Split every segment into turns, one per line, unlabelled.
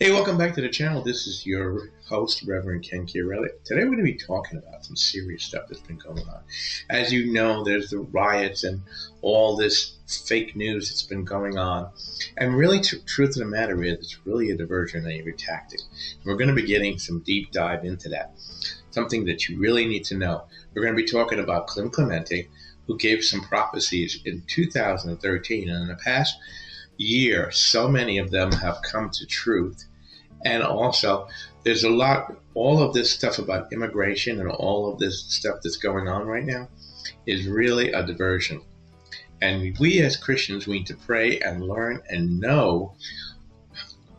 Hey, welcome back to the channel. This is your host, Reverend Ken Clement. Today we're going to be talking about some serious stuff that's been going on. As you know, there's the riots and all this fake news that's been going on. And really, truth of the matter is, it's really a diversion and a tactic. We're going to be getting some deep dive into that, something that you really need to know. We're going to be talking about Kim Clement, who gave some prophecies in 2013. And in the past year, so many of them have come to truth. And also, there's all of this stuff about immigration and all of this stuff that's going on right now is really a diversion. And we as Christians, we need to pray and learn and know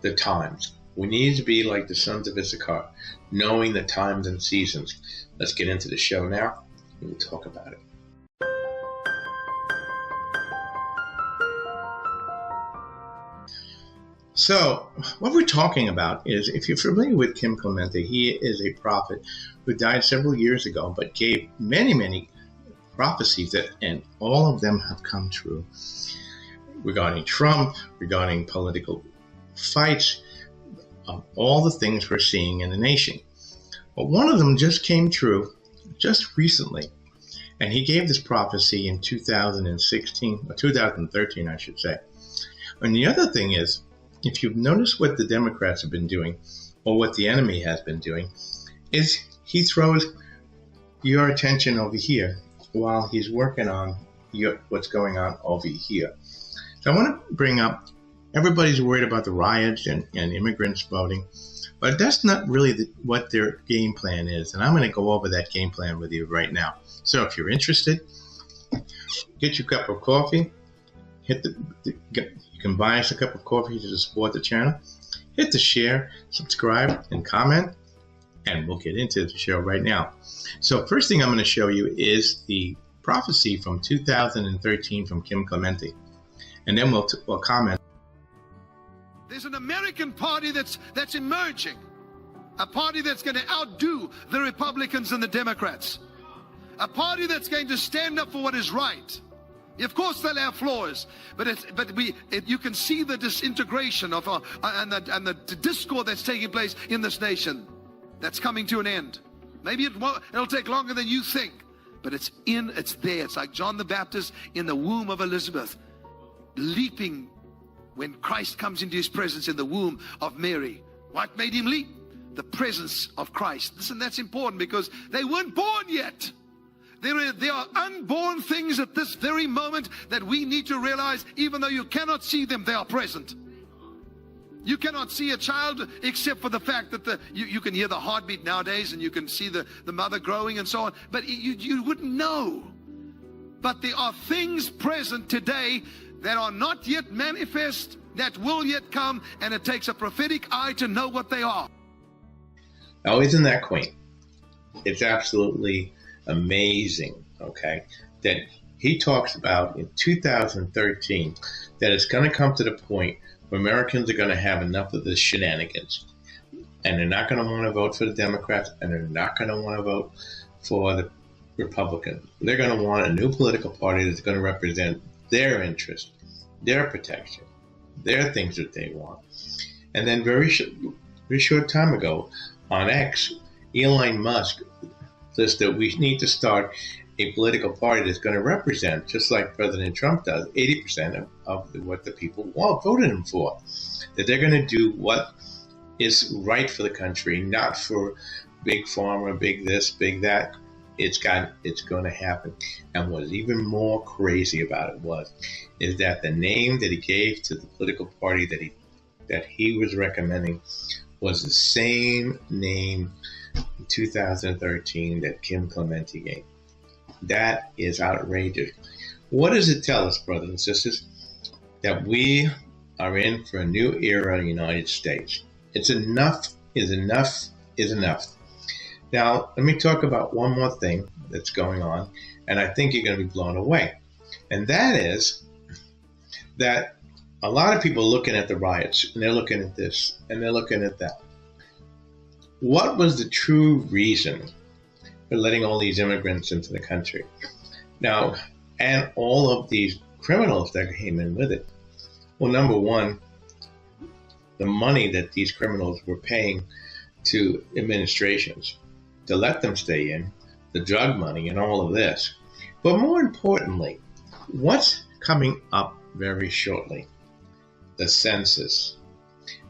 the times. We need to be like the sons of Issachar, knowing the times and seasons. Let's get into the show now, and we'll talk about it. So what we're talking about is, if you're familiar with Kim Clement, he is a prophet who died several years ago, but gave many prophecies and all of them have come true regarding Trump, regarding political fights, all the things we're seeing in the nation. But one of them just came true just recently, and he gave this prophecy in 2016, or 2013, I should say. And the other thing is, if you've noticed what the Democrats have been doing, or what the enemy has been doing, is he throws your attention over here while he's working on what's going on over here. So I want to bring up, everybody's worried about the riots and immigrants voting, but that's not really what their game plan is. And I'm going to go over that game plan with you right now. So if you're interested, get your cup of coffee, you can buy us a cup of coffee to support the channel. Hit the share, subscribe, and comment, and we'll get into the show right now. So first thing I'm going to show you is the prophecy from 2013 from Kim Clement, and then we'll comment.
There's an American party that's emerging, a party that's going to outdo the Republicans and the Democrats, a party that's going to stand up for what is right. Of course, they'll have flaws, but you can see the disintegration of and the discord that's taking place in this nation. That's coming to an end. Maybe it'll take longer than you think, but it's there. It's like John the Baptist in the womb of Elizabeth, leaping when Christ comes into his presence in the womb of Mary. What made him leap? The presence of Christ. Listen, that's important because they weren't born yet. There are unborn things at this very moment that we need to realize, even though you cannot see them, they are present. You cannot see a child except for the fact that you can hear the heartbeat nowadays and you can see the mother growing and so on, but you wouldn't know. But there are things present today that are not yet manifest, that will yet come, and it takes a prophetic eye to know what they are.
Now, isn't that quaint? It's absolutely amazing, okay, that he talks about in 2013 that it's going to come to the point where Americans are going to have enough of this shenanigans, and they're not going to want to vote for the Democrats, and they're not going to want to vote for the Republicans. They're going to want a new political party that's going to represent their interest, their protection, their things that they want. And then very short time ago on X, Elon Musk that we need to start a political party that's going to represent, just like President Trump does, 80% of what the people voted him for. That they're going to do what is right for the country, not for big pharma, big this, big that. It's going to happen. And what's even more crazy about it is that the name that he gave to the political party that he was recommending was the same name in 2013 that Kim Clement gave. That is outrageous. What does it tell us, brothers and sisters? That we are in for a new era in the United States. It's enough is enough is enough. Now, let me talk about one more thing that's going on, and I think you're going to be blown away. And that is that a lot of people are looking at the riots, and they're looking at this, and they're looking at that. What was the true reason for letting all these immigrants into the country? Now, and all of these criminals that came in with it. Well, number one, the money that these criminals were paying to administrations to let them stay in, the drug money and all of this. But more importantly, what's coming up very shortly? The census.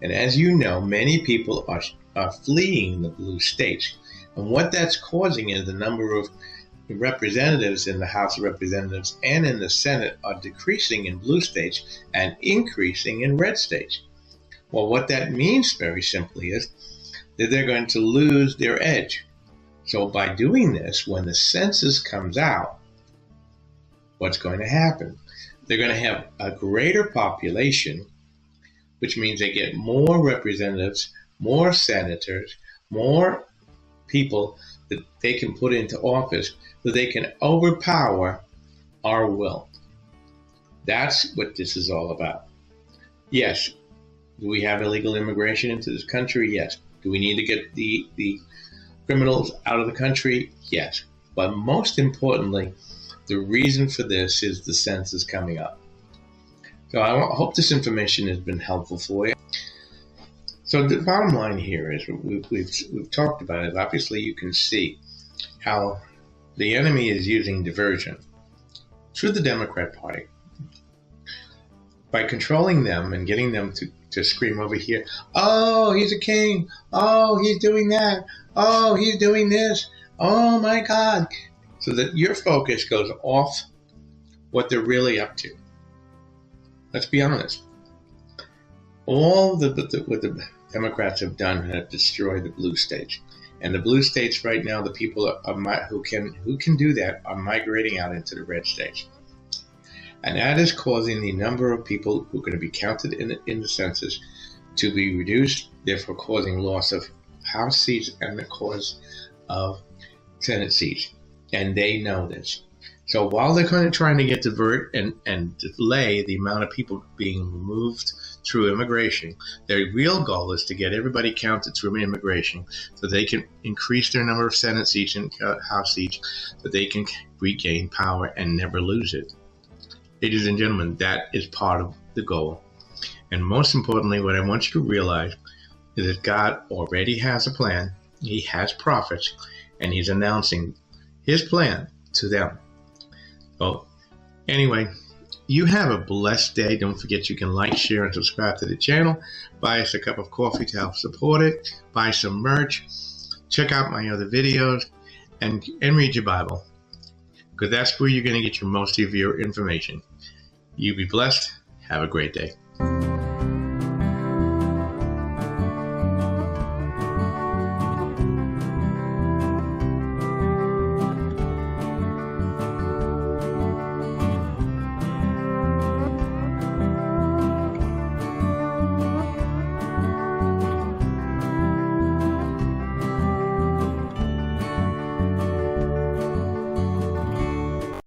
And as you know, many people are fleeing the blue states. And what that's causing is the number of representatives in the House of Representatives and in the Senate are decreasing in blue states and increasing in red states. Well, what that means very simply is that they're going to lose their edge. So by doing this, when the census comes out, what's going to happen? They're going to have a greater population, which means they get more representatives, more senators, more people that they can put into office so they can overpower our will. That's what this is all about. Yes, do we have illegal immigration into this country? Yes. Do we need to get the criminals out of the country? Yes. But most importantly, the reason for this is the census coming up. So I hope this information has been helpful for you. So the bottom line here is we've talked about it. Obviously, you can see how the enemy is using diversion through the Democrat Party by controlling them and getting them to scream over here, oh, he's a king. Oh, he's doing that. Oh, he's doing this. Oh, my God. So that your focus goes off what they're really up to. Let's be honest. All what the Democrats have done have destroyed the blue states. And the blue states right now, the people who can do that are migrating out into the red states. And that is causing the number of people who are going to be counted in the census to be reduced, therefore causing loss of House seats and the cause of Senate seats. And they know this. So while they're kind of trying to divert and delay the amount of people being removed through immigration, their real goal is to get everybody counted through immigration so they can increase their number of Senate seats and House seats so they can regain power and never lose it. Ladies and gentlemen, that is part of the goal. And most importantly, what I want you to realize is that God already has a plan. He has prophets, and he's announcing his plan to them. Well, anyway, you have a blessed day. Don't forget you can like, share, and subscribe to the channel. Buy us a cup of coffee to help support it. Buy some merch. Check out my other videos and read your Bible, because that's where you're going to get most of your information. You be blessed. Have a great day.